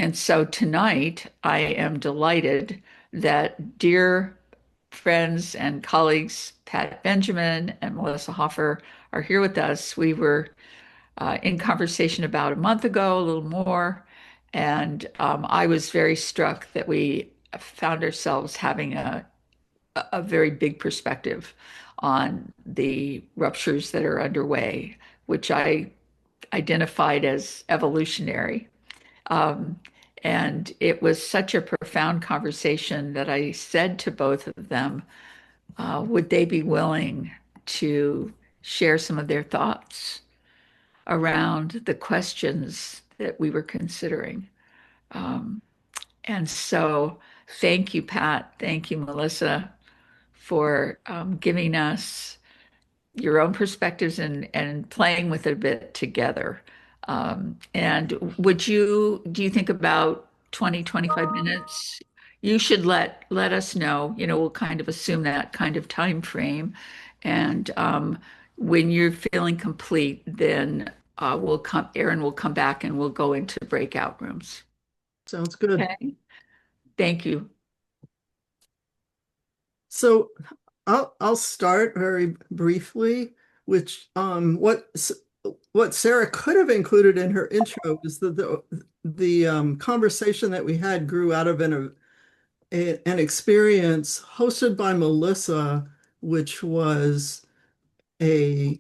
And so tonight, I am delighted that dear friends and colleagues, Pat Benjamin and Melissa Hoffer, are here with us. We were in conversation about a month ago, a little more, and I was very struck that we found ourselves having a very big perspective on the ruptures that are underway, which I identified as evolutionary. Um, and it was such a profound conversation that I said to both of them, would they be willing to share some of their thoughts around the questions that we were considering? Um, and so, thank you, Pat. Thank you, Melissa, for giving us your own perspectives and playing with it a bit together. And do you think about 20, 25 minutes? You should let us know, we'll kind of assume that kind of time frame. And when you're feeling complete, then Aaron will come back and we'll go into breakout rooms. Sounds good. Okay. Thank you. So I'll start very briefly, which what Sarah could have included in her intro is that the conversation that we had grew out of an experience hosted by Melissa, which was a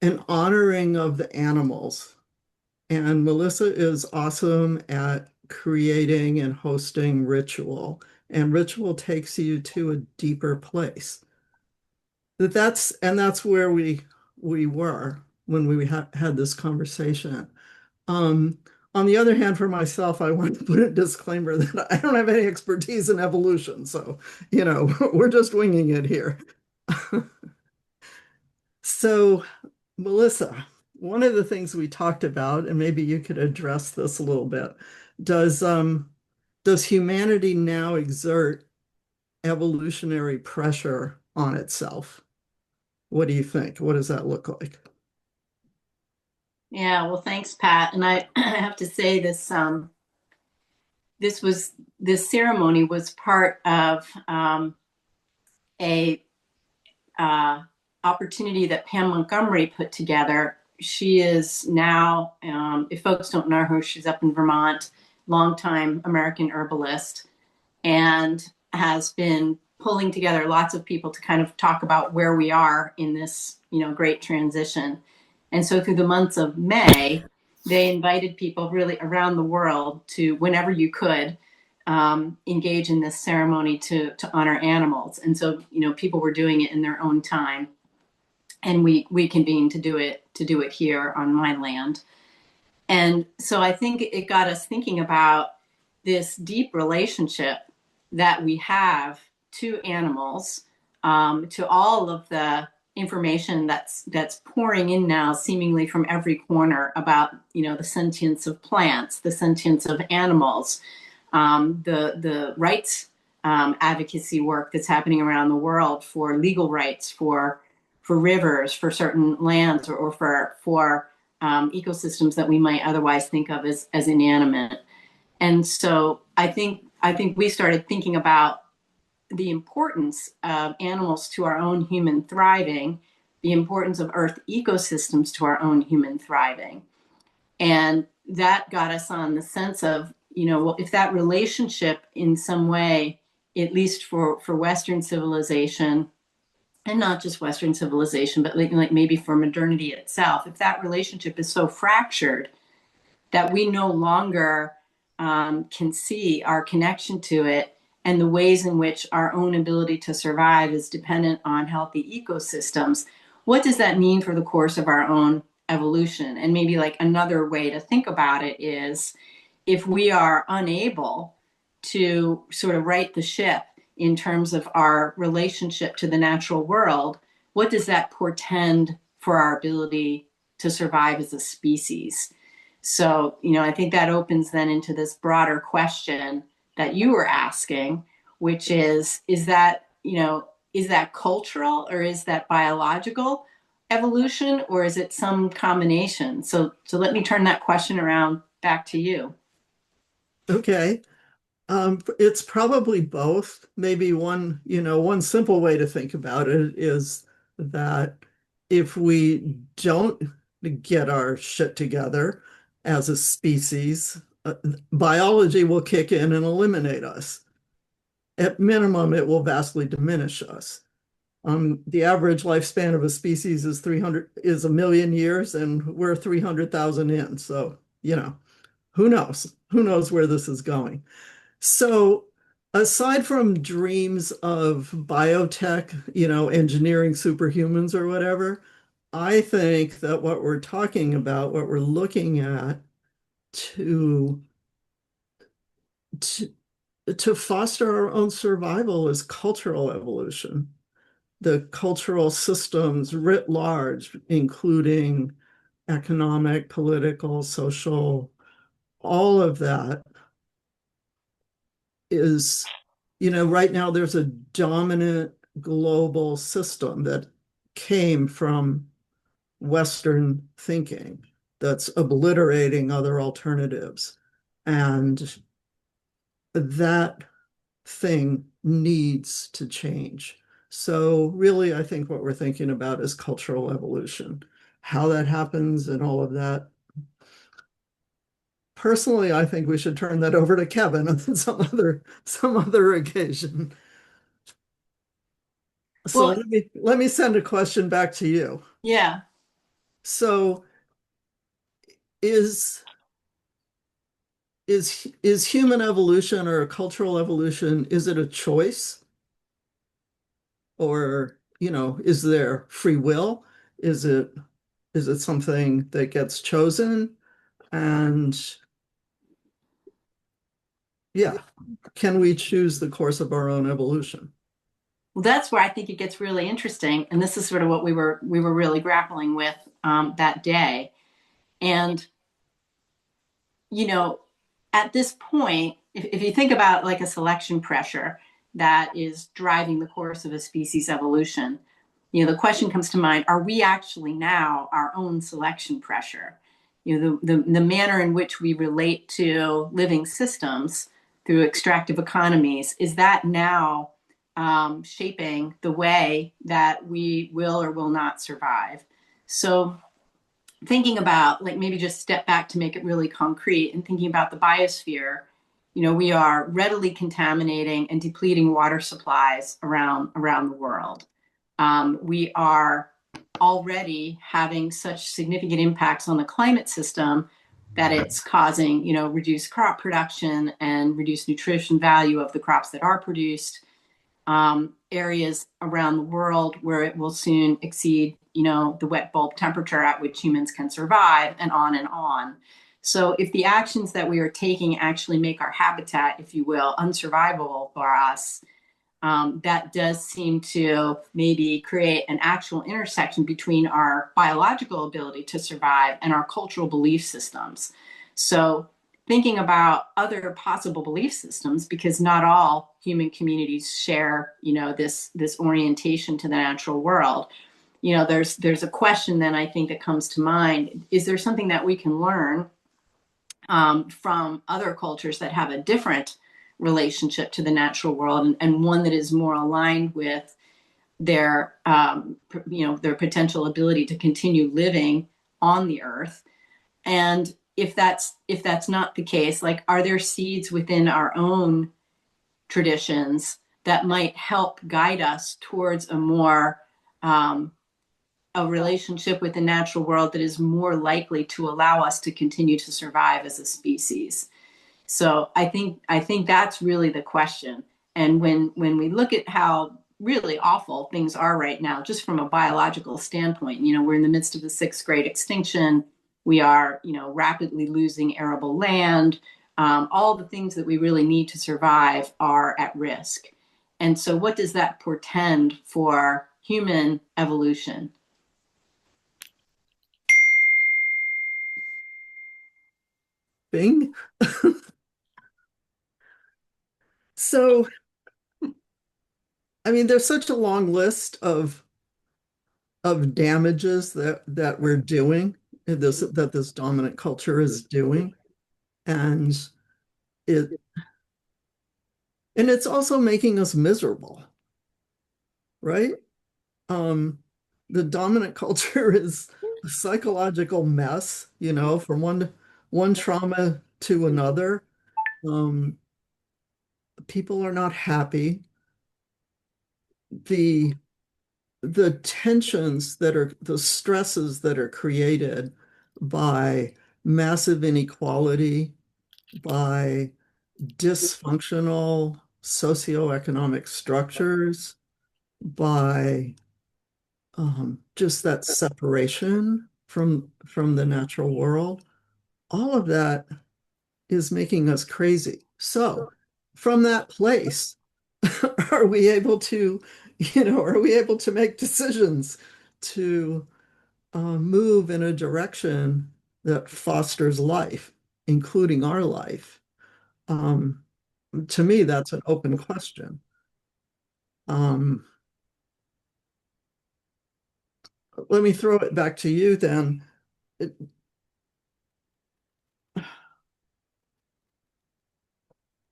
an honoring of the animals. And Melissa is awesome at creating and hosting ritual, and ritual takes you to a deeper place. That's where we were when we had this conversation. Um, on the other hand, for myself, I want to put a disclaimer that I don't have any expertise in evolution, so we're just winging it here. So, Melissa, one of the things we talked about, and maybe you could address this a little bit, does does humanity now exert evolutionary pressure on itself? What do you think? What does that look like? Yeah, well, thanks, Pat. And I have to say this ceremony was part of a opportunity that Pam Montgomery put together. She is now, if folks don't know her, she's up in Vermont, longtime American herbalist, and has been pulling together lots of people to kind of talk about where we are in this, great transition. And so through the months of May, they invited people really around the world to, whenever you could, engage in this ceremony to honor animals. And so, people were doing it in their own time. And we convened to do it here on my land. And so I think it got us thinking about this deep relationship that we have to animals, to all of the information that's pouring in now, seemingly from every corner about the sentience of plants, the sentience of animals, the rights advocacy work that's happening around the world for legal rights for rivers, for certain lands, or for ecosystems that we might otherwise think of as inanimate. And so I think we started thinking about the importance of animals to our own human thriving, the importance of Earth ecosystems to our own human thriving. And that got us on the sense of, well, if that relationship in some way, at least for Western civilization, and not just Western civilization, but like maybe for modernity itself, if that relationship is so fractured that we no longer can see our connection to it and the ways in which our own ability to survive is dependent on healthy ecosystems, what does that mean for the course of our own evolution? And maybe like another way to think about it is, if we are unable to sort of right the ship in terms of our relationship to the natural world, what does that portend for our ability to survive as a species? So, I think that opens then into this broader question that you were asking, which is that cultural, or is that biological evolution, or is it some combination? So let me turn that question around back to you. Okay. It's probably both. Maybe one simple way to think about it is that if we don't get our shit together as a species, biology will kick in and eliminate us. At minimum, it will vastly diminish us. The average lifespan of a species is 1 million years, and we're 300,000 in. So, who knows? Who knows where this is going? So, aside from dreams of biotech, engineering superhumans or whatever, I think that what we're talking about, what we're looking at to to, to foster our own survival is cultural evolution. The cultural systems writ large, including economic, political, social, all of that is, right now there's a dominant global system that came from Western thinking that's obliterating other alternatives. And that thing needs to change. So, really, I think what we're thinking about is cultural evolution. How that happens and all of that. Personally, I think we should turn that over to Kevin on some other occasion. So Well, let me send a question back to you. yeah. So is is human evolution or cultural evolution, is it a choice, or is there free will? Is it is it something that gets chosen? And yeah, can we choose the course of our own evolution? Well, that's where I think it gets really interesting, and this is sort of what we were really grappling with that day. And you know, at this point, if you think about like a selection pressure that is driving the course of a species evolution, the question comes to mind: are we actually now our own selection pressure? The manner in which we relate to living systems through extractive economies, is that now shaping the way that we will or will not survive? So, thinking about, like, maybe just step back to make it really concrete and thinking about the biosphere, we are readily contaminating and depleting water supplies around the world. We are already having such significant impacts on the climate system that it's causing, reduced crop production and reduced nutrition value of the crops that are produced. Areas around the world where it will soon exceed, the wet bulb temperature at which humans can survive, and on and on. So if the actions that we are taking actually make our habitat, if you will, unsurvivable for us, that does seem to maybe create an actual intersection between our biological ability to survive and our cultural belief systems. So, thinking about other possible belief systems, because not all human communities share, this orientation to the natural world. There's a question then, I think, that comes to mind: is there something that we can learn from other cultures that have a different relationship to the natural world, and one that is more aligned with their their potential ability to continue living on the earth? And if that's not the case, like, are there seeds within our own traditions that might help guide us towards um, a relationship with the natural world that is more likely to allow us to continue to survive as a species? So I think that's really the question. And when we look at how really awful things are right now, just from a biological standpoint, we're in the midst of the sixth great extinction. We are, rapidly losing arable land. All the things that we really need to survive are at risk. And so, what does that portend for human evolution? Bing. So, I mean, there's such a long list of damages that we're doing, that this dominant culture is doing. And it and it's also making us miserable, right? Um, the dominant culture is a psychological mess, from one trauma to another. Um, People are not happy. The the tensions that are the stresses that are created by massive inequality, by dysfunctional socioeconomic structures, by just that separation from the natural world, all of that is making us crazy. So, from that place, are we able to, are we able to make decisions to move in a direction that fosters life, including our life? Um, to me, that's an open question. Um, Let me throw it back to you then. It-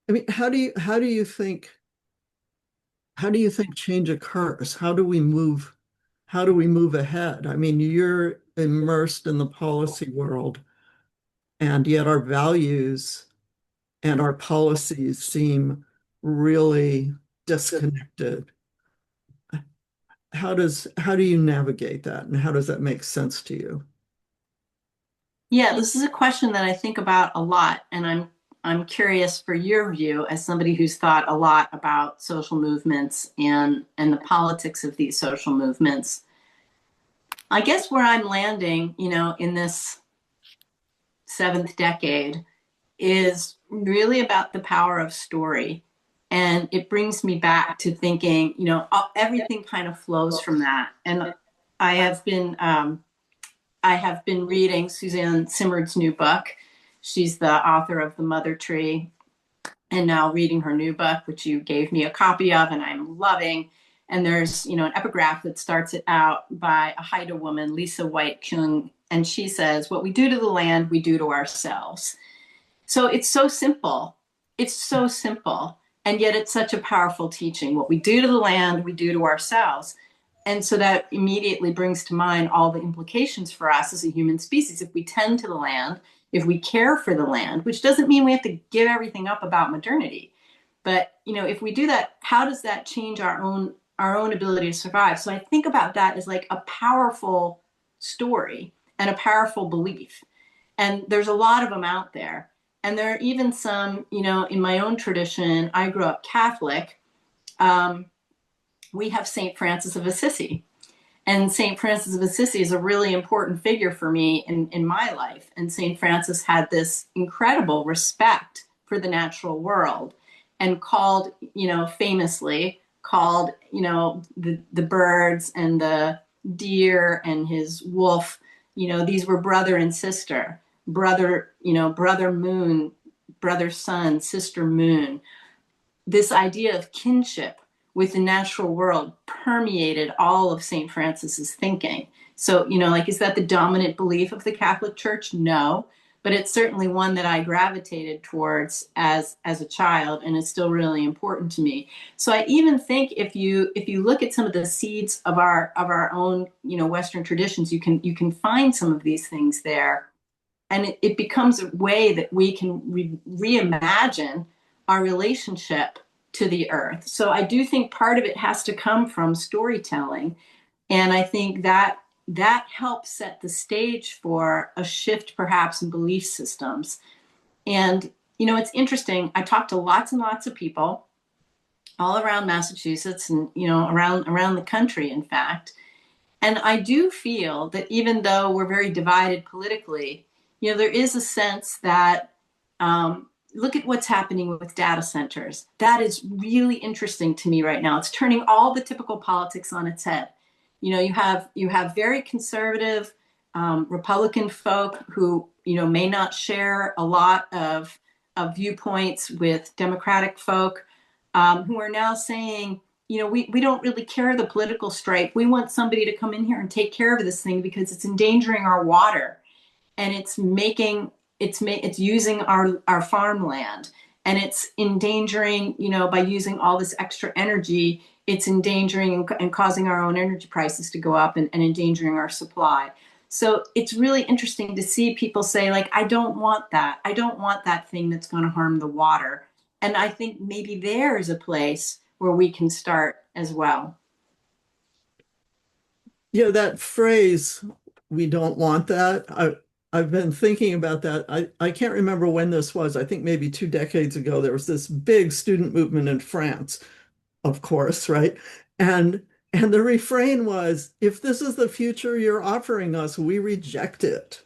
I mean, how do you think change occurs? How do we move ahead? I mean, you're immersed in the policy world, and yet our values and our policies seem really disconnected. How do you navigate that, and how does that make sense to you? Yeah, this is a question that I think about a lot, and I'm curious for your view as somebody who's thought a lot about social movements and the politics of these social movements. I guess where I'm landing, in this seventh decade is really about the power of story. And it brings me back to thinking, everything kind of flows from that. And I have been I have been reading Suzanne Simard's new book. She's the author of The Mother Tree, and now reading her new book, which you gave me a copy of, and I'm loving. And there's, an epigraph that starts it out by a Haida woman, Lisa White Kung, and she says, "What we do to the land, we do to ourselves." So it's so simple. It's so simple. And yet it's such a powerful teaching. What we do to the land, we do to ourselves. And so that immediately brings to mind all the implications for us as a human species. If we tend to the land, if we care for the land, which doesn't mean we have to give everything up about modernity. But, if we do that, how does that change our own ability to survive? So I think about that as like a powerful story and a powerful belief. And there's a lot of them out there. And there are even some, in my own tradition, I grew up Catholic. Um, we have St. Francis of Assisi. And St. Francis of Assisi is a really important figure for me in my life. And St. Francis had this incredible respect for the natural world and called, famously called, the birds and the deer and his wolf, these were brother and sister, brother moon, brother sun, sister moon. This idea of kinship with the natural world permeated all of St. Francis's thinking. So, like, is that the dominant belief of the Catholic Church? No, but it's certainly one that I gravitated towards as a child, and it's still really important to me. So I even think if you look at some of the seeds of our own, Western traditions, you can find some of these things there, and it becomes a way that we can reimagine our relationship to the earth. So I do think part of it has to come from storytelling, and I think that helps set the stage for a shift perhaps in belief systems. And it's interesting, I talked to lots and lots of people all around Massachusetts and around the country, in fact. And I do feel that even though we're very divided politically, there is a sense that, look at what's happening with data centers. That is really interesting to me right now. It's turning all the typical politics on its head. You have very conservative Republican folk who may not share a lot of viewpoints with Democratic folk, who are now saying, we don't really care the political stripe. We want somebody to come in here and take care of this thing because it's endangering our water, and it's using our farmland, and it's endangering, by using all this extra energy, it's endangering and causing our own energy prices to go up and endangering our supply. So it's really interesting to see people say, like, I don't want that. I don't want that thing that's going to harm the water. And I think maybe there is a place where we can start as well. That phrase, we don't want that. I've been thinking about that. I can't remember when this was. I think maybe 2 decades ago, there was this big student movement in France, of course, right? And and the refrain was, if this is the future you're offering us, we reject it,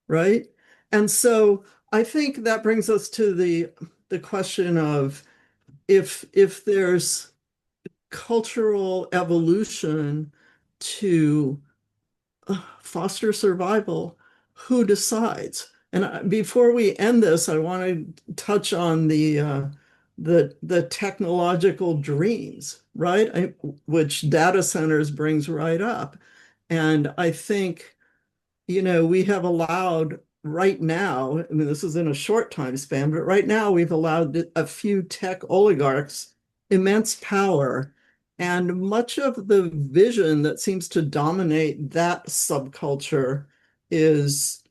right? And so I think that brings us to the question of, if there's cultural evolution to foster survival, who decides? And before we end this, I want to touch on the technological dreams, right? Which data centers brings right up. And I think, we have allowed right now, I mean, this is in a short time span, but right now we've allowed a few tech oligarchs immense power. And much of the vision that seems to dominate that subculture is,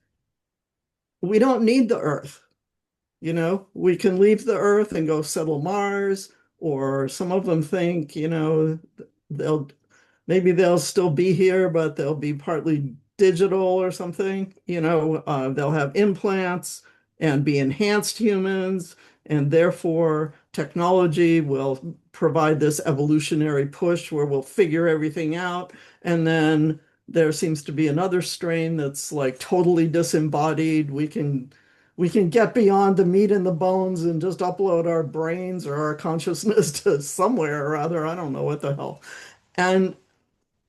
we don't need the earth. We can leave the earth and go settle Mars, or some of them think, they'll maybe they'll still be here, but they'll be partly digital or something. They'll have implants and be enhanced humans, and therefore technology will provide this evolutionary push where we'll figure everything out. And then there seems to be another strain that's like totally disembodied. We can get beyond the meat and the bones and just upload our brains or our consciousness to somewhere or other. I don't know what the hell. And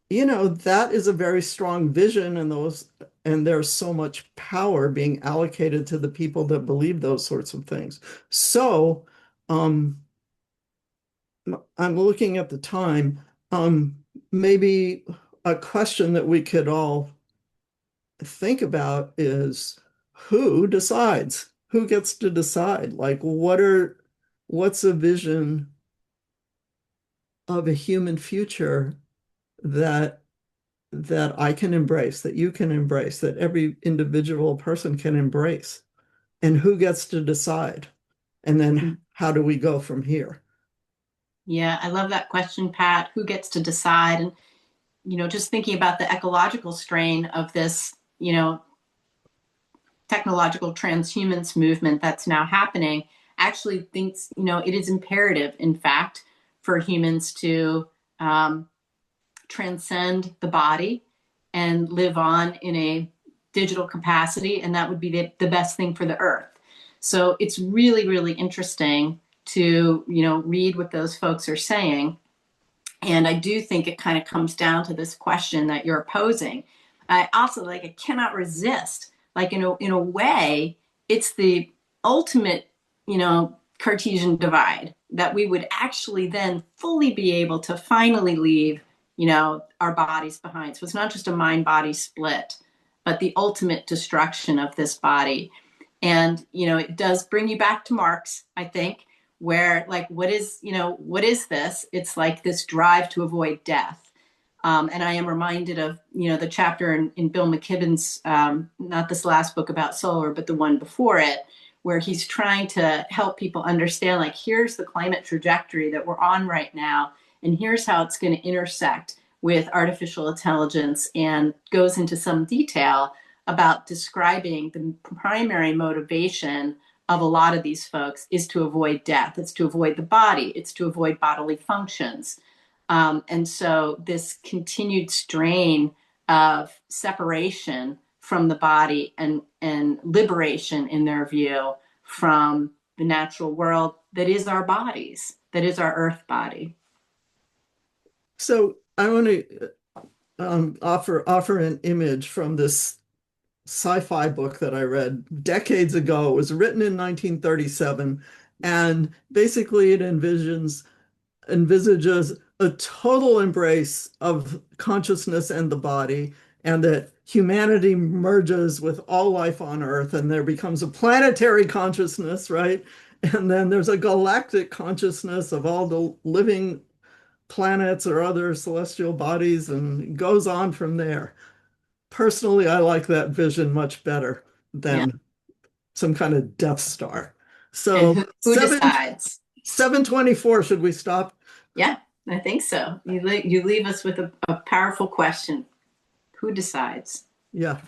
that is a very strong vision, and there's so much power being allocated to the people that believe those sorts of things. So, um, I'm looking at the time. Maybe a question that we could all think about is, who decides? Who gets to decide? Like, what's a vision of a human future that I can embrace, that you can embrace, that every individual person can embrace? And who gets to decide? And then how do we go from here? Yeah, I love that question, Pat. Who gets to decide? And, just thinking about the ecological strain of this, technological transhumance movement that's now happening, actually thinks, it is imperative, in fact, for humans to transcend the body and live on in a digital capacity. And that would be the best thing for the earth. So it's really, really interesting to, read what those folks are saying. And I do think it kind of comes down to this question that you're posing. I also, I cannot resist, in a way, it's the ultimate, Cartesian divide, that we would actually then fully be able to finally leave, our bodies behind. So it's not just a mind body split, but the ultimate destruction of this body. And, it does bring you back to Marx, I think, where, like, what is this? It's like this drive to avoid death. And I am reminded of, the chapter in Bill McKibben's, not this last book about solar, but the one before it, where he's trying to help people understand, like, here's the climate trajectory that we're on right now, and here's how it's going to intersect with artificial intelligence, and goes into some detail about describing the primary motivation of a lot of these folks is to avoid death. It's to avoid the body. It's to avoid bodily functions. And so this continued strain of separation from the body, and liberation, in their view, from the natural world that is our bodies, that is our earth body. So I want to offer an image from this sci-fi book that I read decades ago. It was written in 1937, and basically it envisages a total embrace of consciousness and the body, and that humanity merges with all life on Earth, and there becomes a planetary consciousness, right? And then there's a galactic consciousness of all the living planets or other celestial bodies, and it goes on from there. Personally, I like that vision much better Yeah. than some kind of Death Star. And So who decides? 724, should we stop? Yeah, I think so. You leave us with a powerful question. Who decides? Yeah.